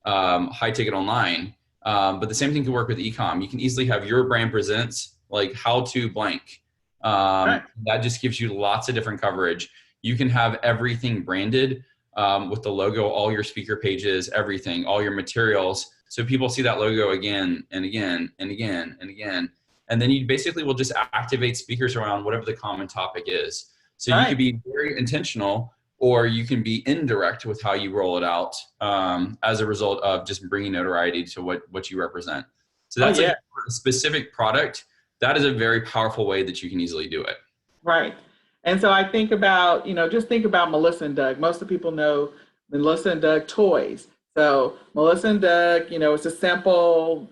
High Ticket Online. But the same thing can work with eCom. You can easily have your brand presents like how to blank. That just gives you lots of different coverage. You can have everything branded with the logo, all your speaker pages, everything, all your materials. So people see that logo again and again and again and again. And then you basically will just activate speakers around whatever the common topic is. So you could be very intentional, or you can be indirect with how you roll it out as a result of just bringing notoriety to what you represent. So that's like a specific product. That is a very powerful way that you can easily do it. Right. And so I think about, just think about Melissa and Doug. Most of the people know Melissa and Doug toys. So Melissa and Doug, it's a simple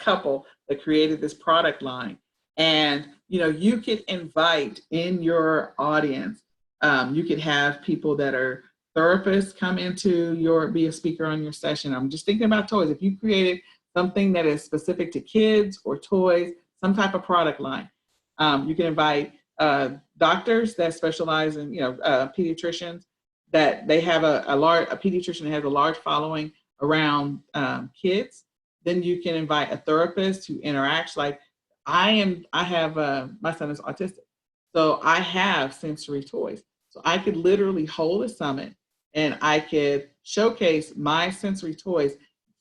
couple that created this product line. And, you could invite in your audience, you could have people that are therapists come be a speaker on your session. I'm just thinking about toys. If you created something that is specific to kids or toys, some type of product line, you can invite doctors that specialize in, pediatricians, that they have a pediatrician that has a large following around kids. Then you can invite a therapist who interacts. Like my son is autistic, so I have sensory toys. So I could literally hold a summit and I could showcase my sensory toys,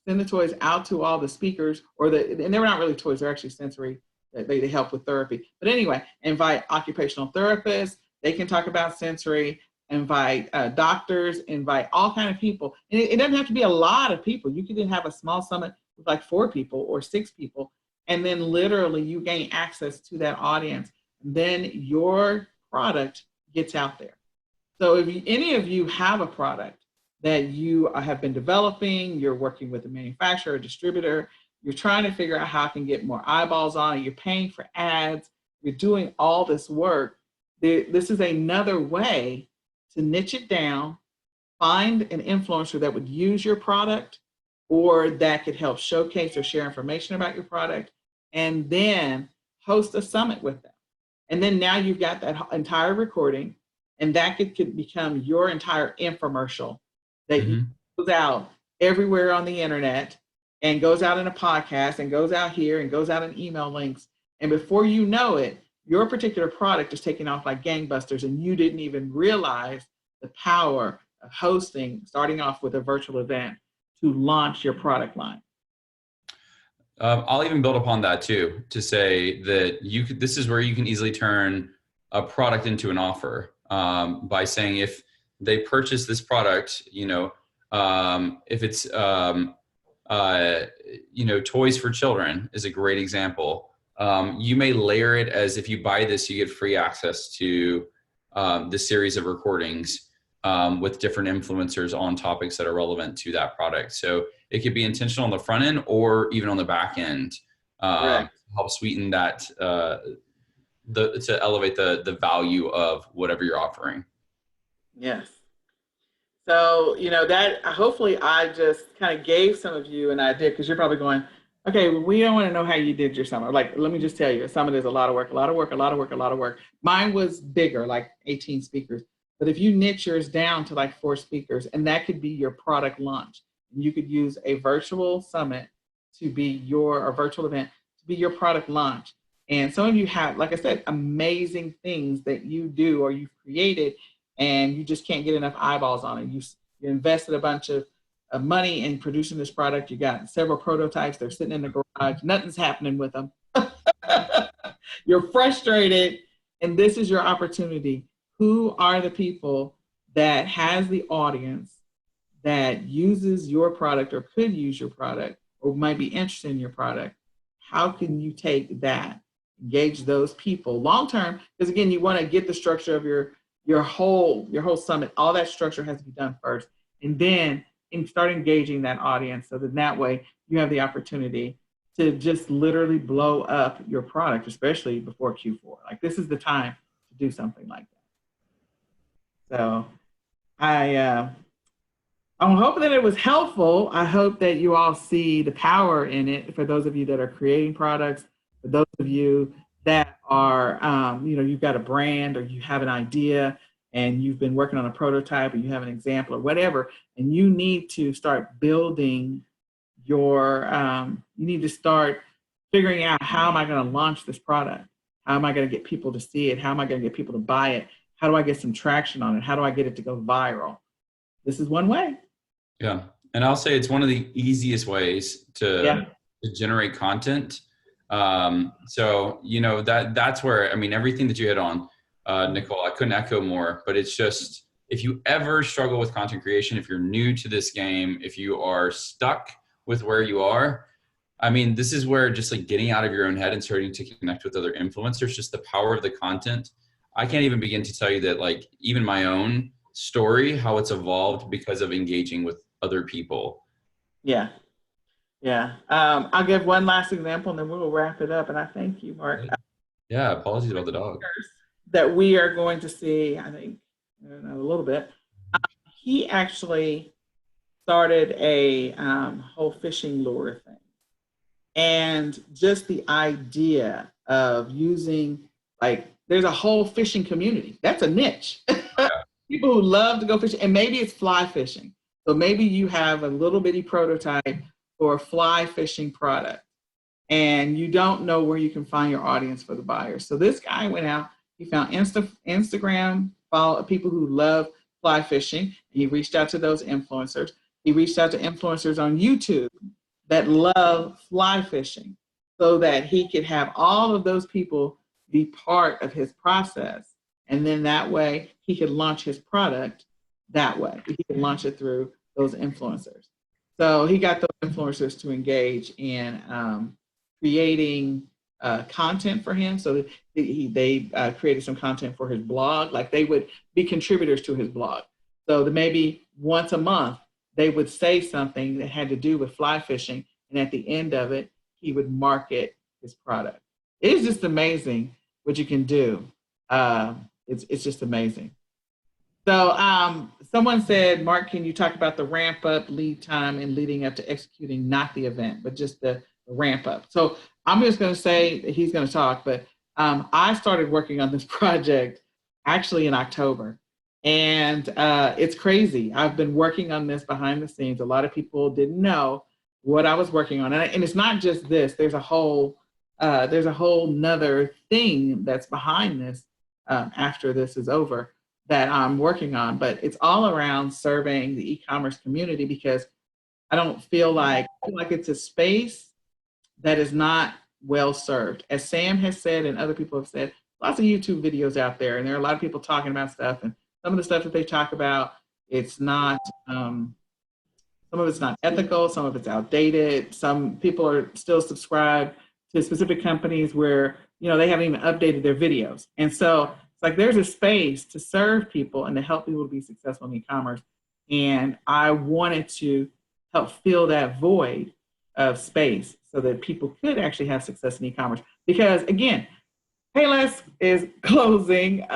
send the toys out to all the speakers, and they're not really toys, they're actually sensory. They help with therapy. But anyway, invite occupational therapists. They can talk about sensory. Invite doctors. Invite all kind of people. And it doesn't have to be a lot of people. You could have a small summit with like 4 people or 6 people, and then literally you gain access to that audience. Then your product gets out there. So if any of you have a product that you have been developing, you're working with a manufacturer, a distributor, you're trying to figure out how I can get more eyeballs on it, you're paying for ads, you're doing all this work, this is another way to niche it down, find an influencer that would use your product or that could help showcase or share information about your product, and then host a summit with them. And then now you've got that entire recording, and that could become your entire infomercial that goes out everywhere on the internet, and goes out in a podcast, and goes out here, and goes out in email links. And before you know it, your particular product is taking off like gangbusters, and you didn't even realize the power of starting off with a virtual event to launch your product line. I'll even build upon that too, to say that this is where you can easily turn a product into an offer by saying, if they purchase this product, if it's toys for children is a great example. You may layer it as, if you buy this, you get free access to the series of recordings with different influencers on topics that are relevant to that product. So it could be intentional on the front end or even on the back end, to help sweeten that, to elevate the value of whatever you're offering. Yes. So, that hopefully I just kind of gave some of you an idea, because you're probably going, okay, well, we don't want to know how you did your summit. Like, let me just tell you, a summit is a lot of work, a lot of work, a lot of work, a lot of work. Mine was bigger, like 18 speakers. But if you niche yours down to like 4 speakers, and that could be your product launch, and you could use a virtual summit to be a virtual event to be your product launch. And some of you have, like I said, amazing things that you do or you've created, and you just can't get enough eyeballs on it. You invested a bunch of money in producing this product. You got several prototypes. They're sitting in the garage. Nothing's happening with them. You're frustrated, and this is your opportunity. Who are the people that has the audience that uses your product or could use your product or might be interested in your product? How can you take that, engage those people long term? Because again, you want to get the structure of your whole summit. All that structure has to be done first, and then start engaging that audience, so that way you have the opportunity to just literally blow up your product, especially before Q4. Like, this is the time to do something like that. So I'm hoping that it was helpful. I hope that you all see the power in it, for those of you that are creating products, for those of you that are, you've got a brand or you have an idea and you've been working on a prototype or you have an example or whatever, and you need to start building you need to start figuring out, how am I going to launch this product? How am I going to get people to see it? How am I going to get people to buy it? How do I get some traction on it? How do I get it to go viral? This is one way. Yeah. And I'll say it's one of the easiest ways to generate content. So, that's where, everything that you hit on, Nicole, I couldn't echo more, but it's just, if you ever struggle with content creation, if you're new to this game, if you are stuck with where you are, this is where just like getting out of your own head and starting to connect with other influencers, just the power of the content. I can't even begin to tell you that, like, even my own story, how it's evolved because of engaging with other people. Yeah. I'll give one last example and then we'll wrap it up. And I thank you, Mark. Yeah. Apologies about the dog. That we are going to see, I think, a little bit. He actually started a whole fishing lure thing. And just the idea of using, like, there's a whole fishing community. That's a niche. People who love to go fishing, and maybe it's fly fishing. So maybe you have a little bitty prototype for a fly fishing product, and you don't know where you can find your audience for the buyers. So this guy went out, he found Instagram follow people who love fly fishing, and he reached out to those influencers. He reached out to influencers on YouTube that love fly fishing, so that he could have all of those people be part of his process. And then that way he could launch his product that way. He could launch it through those influencers. So he got those influencers to engage in creating content for him. So they created some content for his blog. Like, they would be contributors to his blog. So that maybe once a month, they would say something that had to do with fly fishing. And at the end of it, he would market his product. It's just amazing what you can do. It's just amazing. So someone said, Mark, can you talk about the ramp up, lead time, and leading up to executing, not the event, but just the ramp up? So I'm just going to say that he's going to talk, but I started working on this project actually in October. And it's crazy. I've been working on this behind the scenes. A lot of people didn't know what I was working on. And it's not just this. There's a whole nother thing that's behind this after this is over that I'm working on. But it's all around serving the e-commerce community, because I feel like it's a space that is not well served. As Sam has said and other people have said, lots of YouTube videos out there, and there are a lot of people talking about stuff, and some of the stuff that they talk about, it's not, some of it's not ethical, some of it's outdated. Some people are still subscribed to specific companies where, they haven't even updated their videos. And so it's like, there's a space to serve people and to help people be successful in e-commerce. And I wanted to help fill that void of space so that people could actually have success in e-commerce. Because again, Payless is closing.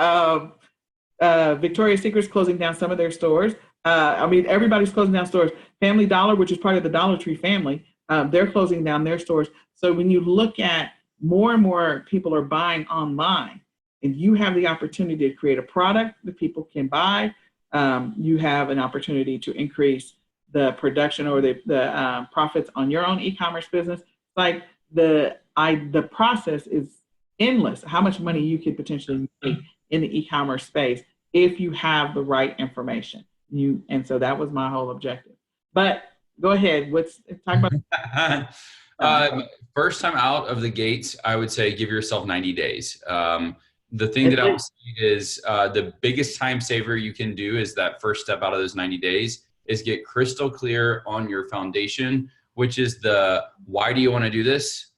Victoria's Secret's closing down some of their stores. Everybody's closing down stores. Family Dollar, which is part of the Dollar Tree family, they're closing down their stores. So when you look at more and more people are buying online, and you have the opportunity to create a product that people can buy, you have an opportunity to increase the production or the profits on your own e-commerce business. Like the process is endless how much money you could potentially make in the e-commerce space if you have the right information. And so that was my whole objective. But go ahead. Talk about First time out of the gates, I would say give yourself 90 days. The thing that I will say is the biggest time saver you can do is that first step out of those 90 days is get crystal clear on your foundation, which is the why do you want to do this?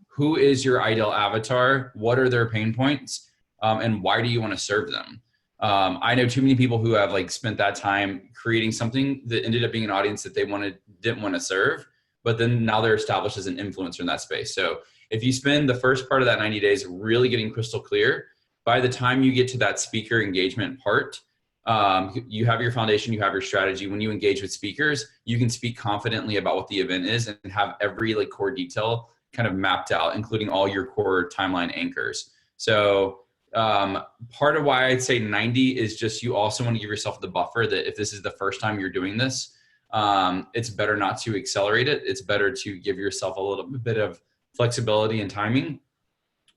Who is your ideal avatar? What are their pain points? And why do you want to serve them? I know too many people who have like spent that time creating something that ended up being an audience that they didn't want to serve, but then now they're established as an influencer in that space. So if you spend the first part of that 90 days really getting crystal clear, by the time you get to that speaker engagement part, you have your foundation, you have your strategy. When you engage with speakers, you can speak confidently about what the event is and have every like core detail kind of mapped out, including all your core timeline anchors. So part of why I'd say 90 is just you also want to give yourself the buffer that if this is the first time you're doing this, it's better not to accelerate it. It's better to give yourself a little bit of flexibility and timing.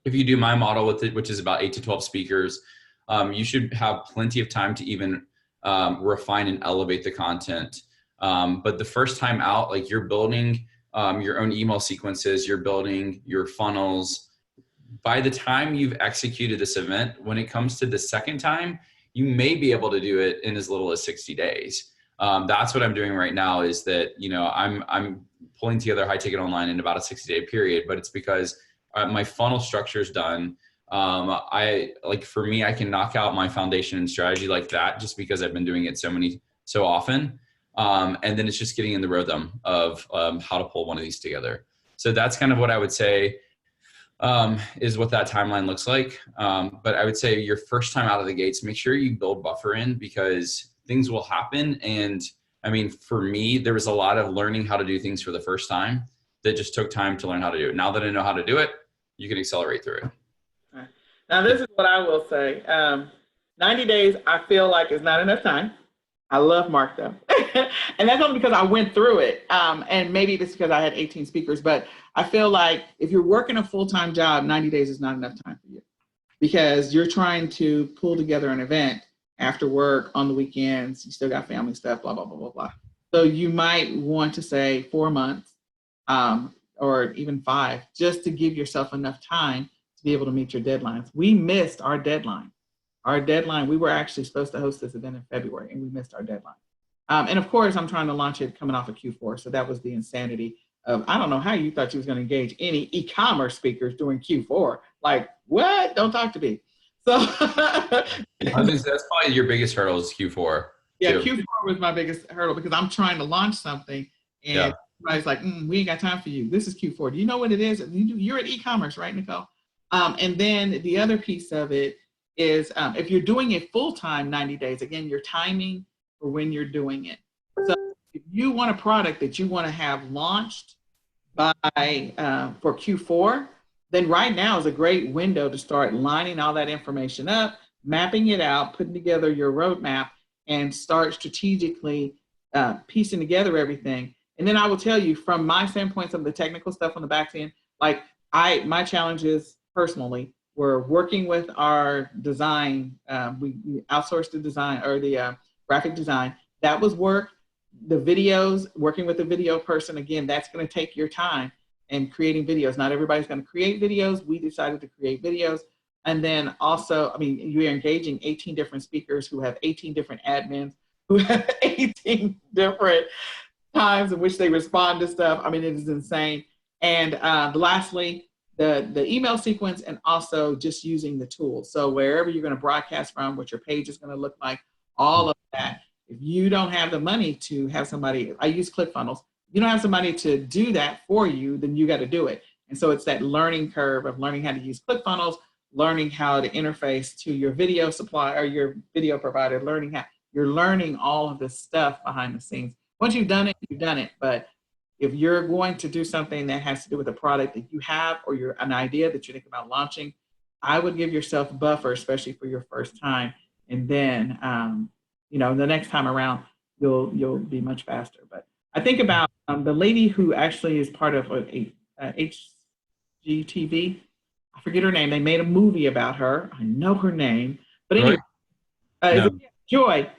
If you do my model with it, which is about 8 to 12 speakers, you should have plenty of time to even refine and elevate the content. But the first time out, like you're building your own email sequences, you're building your funnels. By the time you've executed this event, when it comes to the second time, you may be able to do it in as little as 60 days. That's what I'm doing right now is that, I'm pulling together high ticket online in about a 60-day period, but it's because my funnel structure is done. For me, I can knock out my foundation and strategy like that just because I've been doing it so often. And then it's just getting in the rhythm of how to pull one of these together. So that's kind of what I would say is what that timeline looks like. But I would say your first time out of the gates, make sure you build buffer in because things will happen. And I mean, for me, there was a lot of learning how to do things for the first time that just took time to learn how to do it. Now that I know how to do it, you can accelerate through it. Now, this is what I will say. 90 days, I feel like is not enough time. I love Mark though. And that's only because I went through it. And maybe it's because I had 18 speakers, but I feel like if you're working a full-time job, 90 days is not enough time for you because you're trying to pull together an event after work on the weekends. You still got family stuff, blah, blah, blah, blah, blah. So you might want to say 4 months or even 5, just to give yourself enough time to be able to meet your deadlines. We missed our deadline. We were actually supposed to host this event in February and we missed our deadline. And of course, I'm trying to launch it coming off of Q4. So that was the insanity of, I don't know how you thought you was going to engage any e-commerce speakers during Q4. Like, what? Don't talk to me. So I think that's probably your biggest hurdle is Q4. Yeah, too. Q4 was my biggest hurdle because I'm trying to launch something and everybody's like, we ain't got time for you. This is Q4. Do you know what it is? You're at e-commerce, right, Nicole? And then the other piece of it is if you're doing it full-time 90 days, again, your timing for when you're doing it. So if you want a product that you want to have launched by for Q4, then right now is a great window to start lining all that information up, mapping it out, putting together your roadmap, and start strategically piecing together everything. And then I will tell you from my standpoint, some of the technical stuff on the back end, like my challenges personally were working with our design. We outsourced the design or the graphic design. That was work. The videos, working with the video person, again, that's going to take your time and creating videos. Not everybody's going to create videos. We decided to create videos. And then also, I mean, you're engaging 18 different speakers who have 18 different admins, who have 18 different times in which they respond to stuff. I mean, it is insane. And lastly, the email sequence and also just using the tools. So wherever you're going to broadcast from, what your page is going to look like, all of that. If you don't have the money to have somebody, I use ClickFunnels, you don't have somebody to do that for you, then you got to do it. And so it's that learning curve of learning how to use ClickFunnels, learning how to interface to your video supply or your video provider, you're learning all of this stuff behind the scenes. Once you've done it, you've done it. But if you're going to do something that has to do with a product that you have or an idea that you think about launching, I would give yourself a buffer, especially for your first time. And then, the next time around, you'll be much faster. But I think about the lady who actually is part of HGTV. I forget her name. They made a movie about her. I know her name, but Joy? anyway, is No. it Joy?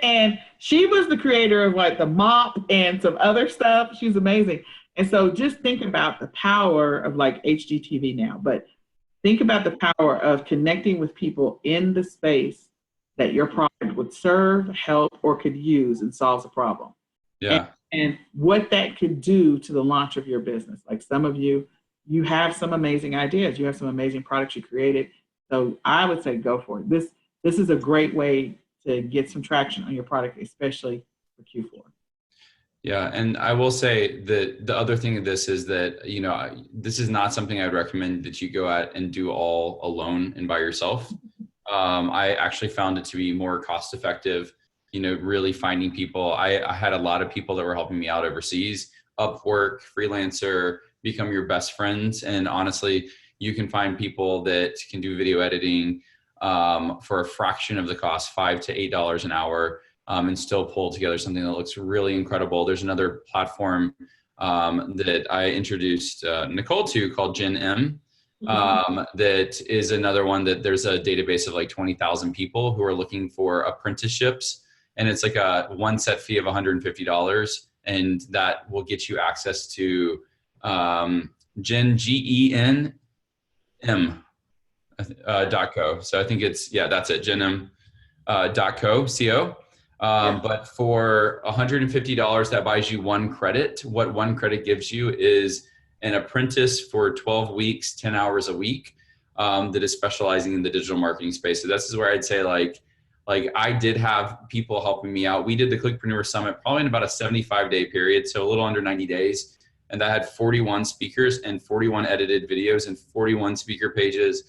And she was the creator of like the mop and some other stuff. She's amazing. And so just think about the power of like HGTV now, but think about the power of connecting with people in the space that your product would serve, help, or could use and solves a problem. And, Yeah. and what that could do to the launch of your business. Like some of you, you have some amazing ideas. You have some amazing products you created. So I would say go for it. This is a great way to get some traction on your product, especially for Q4. Yeah, and I will say that the other thing of this is that, this is not something I'd recommend that you go out and do all alone and by yourself. I actually found it to be more cost effective, really finding people. I had a lot of people that were helping me out overseas, Upwork, Freelancer, become your best friends. And honestly, you can find people that can do video editing for a fraction of the cost, $5 to $8 an hour. And still pull together something that looks really incredible. There's another platform that I introduced Nicole to called GenM. That is another one that there's a database of like 20,000 people who are looking for apprenticeships. And it's like a one set fee of $150. And that will get you access to GenM .co. So I think that's it, GenM.co. But for $150, that buys you one credit. What one credit gives you is an apprentice for 12 weeks, 10 hours a week, that is specializing in the digital marketing space. So this is where I'd say like I did have people helping me out. We did the Clickpreneur Summit probably in about a 75-day period, so a little under 90 days. And that had 41 speakers and 41 edited videos and 41 speaker pages.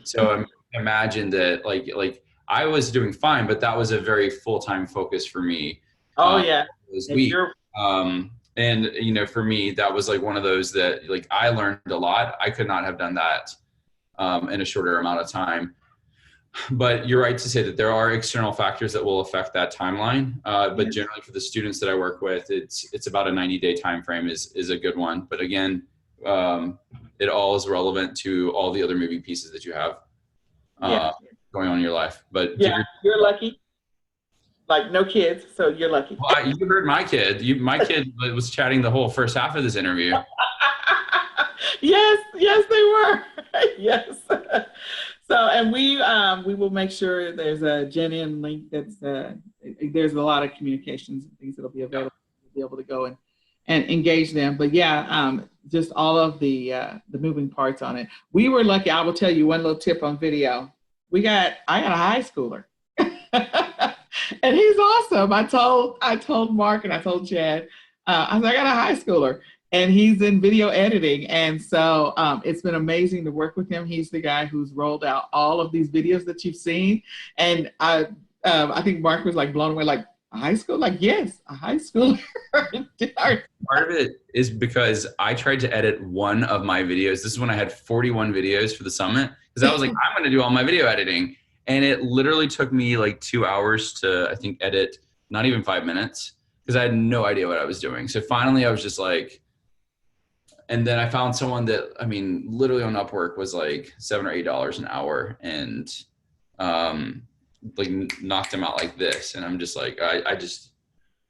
So imagine that like I was doing fine, but that was a very full-time focus for me. Oh yeah. This week. And for me, that was like one of those that like I learned a lot. I could not have done that in a shorter amount of time. But you're right to say that there are external factors that will affect that timeline. But generally for the students that I work with, it's about a 90-day time frame is a good one. But again, it all is relevant to all the other moving pieces that you have. Going on in your life. But you're lucky. Like no kids, so you're lucky. Well, you heard my kid. My kid was chatting the whole first half of this interview. Yes, they were. Yes. So, and we will make sure there's a GenM link. There's a lot of communications and things that'll be available to be able to go and engage them. But just all of the moving parts on it. We were lucky. I will tell you one little tip on video. I got a high schooler. And he's awesome. I told Mark and I told Chad, I got a high schooler and he's in video editing. And so it's been amazing to work with him. He's the guy who's rolled out all of these videos that you've seen. And I think Mark was like blown away, like a high school? Like, yes, a high schooler. Part of it is because I tried to edit one of my videos. This is when I had 41 videos for the summit. Because I was like, I'm going to do all my video editing. And it literally took me like 2 hours to, I think, edit, not even 5 minutes, because I had no idea what I was doing. So finally I was just like, and then I found someone that, I mean, literally on Upwork was like $7 or $8 an hour and like knocked him out like this. And I'm just like, I just.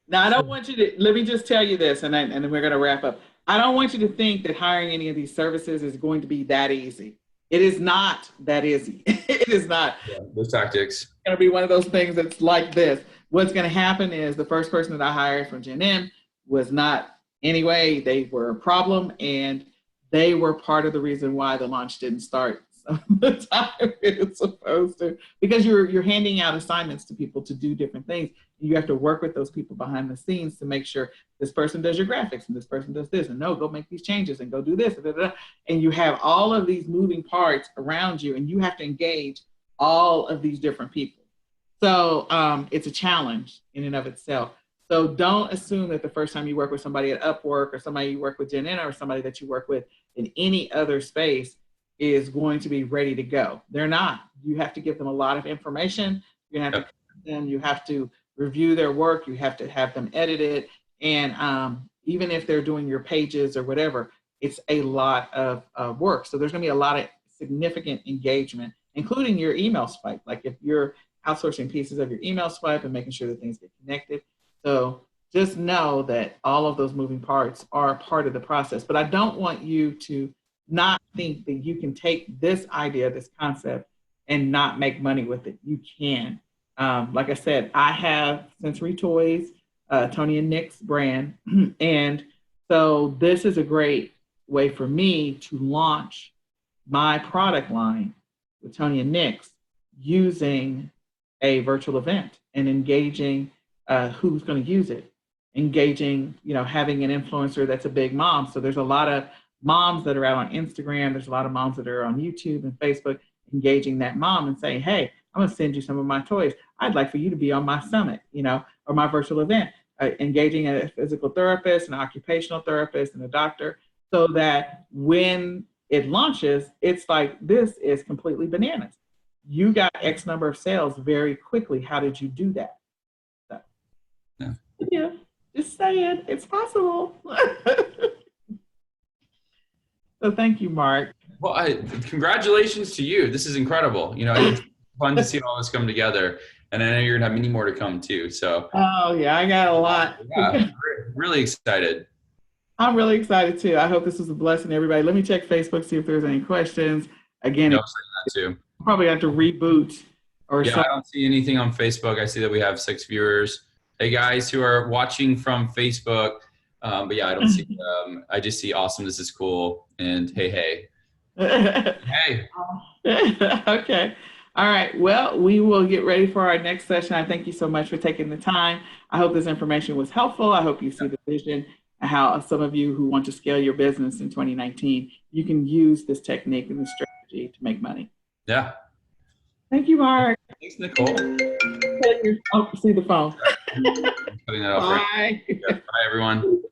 Now, I don't want you to, let me just tell you this, and then we're going to wrap up. I don't want you to think that hiring any of these services is going to be that easy. It is not that easy. It is not. Yeah, those tactics. It's going to be one of those things that's like this. What's going to happen is the first person that I hired from GenM was not anyway. They were a problem, and they were part of the reason why the launch didn't start some of the time it's supposed to, because you're handing out assignments to people to do different things. You have to work with those people behind the scenes to make sure this person does your graphics and this person does this, and no, go make these changes and go do this. And you have all of these moving parts around you, and you have to engage all of these different people. So it's a challenge in and of itself. So don't assume that the first time you work with somebody at Upwork or somebody you work with GenM or somebody that you work with in any other space is going to be ready to go. They're not. You have to give them a lot of information. You have to them. You have to review their work. You have to have them edited. And even if they're doing your pages or whatever, it's a lot of work. So there's going to be a lot of significant engagement, including your email swipe. Like if you're outsourcing pieces of your email swipe and making sure that things get connected. So just know that all of those moving parts are part of the process. But I don't want you to not think that you can take this idea, this concept, and not make money with it. You can. Like I said, I have Sensory Toys, Tony and Nick's brand. And so this is a great way for me to launch my product line with Tony and Nick's using a virtual event and engaging who's going to use it, engaging, having an influencer that's a big mom. So there's a lot of moms that are out on Instagram. There's a lot of moms that are on YouTube and Facebook, engaging that mom and saying, hey, I'm going to send you some of my toys. I'd like for you to be on my summit, or my virtual event, engaging a physical therapist, an occupational therapist, and a doctor, so that when it launches, it's like, this is completely bananas. You got X number of sales very quickly. How did you do that? So, yeah, just saying, it's possible. So thank you, Mark. Well, congratulations to you. This is incredible. It's fun to see all this come together. And I know you're going to have many more to come too. So. Oh, yeah, I got a lot. Yeah, really excited. I'm really excited too. I hope this was a blessing to everybody. Let me check Facebook, see if there's any questions. Again, that too. Probably have to reboot or something. I don't see anything on Facebook. I see that we have 6 viewers. Hey guys who are watching from Facebook. But yeah, I don't see I just see awesome, this is cool, and hey. Hey. Okay. All right. Well, we will get ready for our next session. I thank you so much for taking the time. I hope this information was helpful. I hope you see the vision, how some of you who want to scale your business in 2019, you can use this technique and this strategy to make money. Yeah. Thank you, Mark. Thanks, Nicole. Oh, see the phone. Bye. Bye, everyone.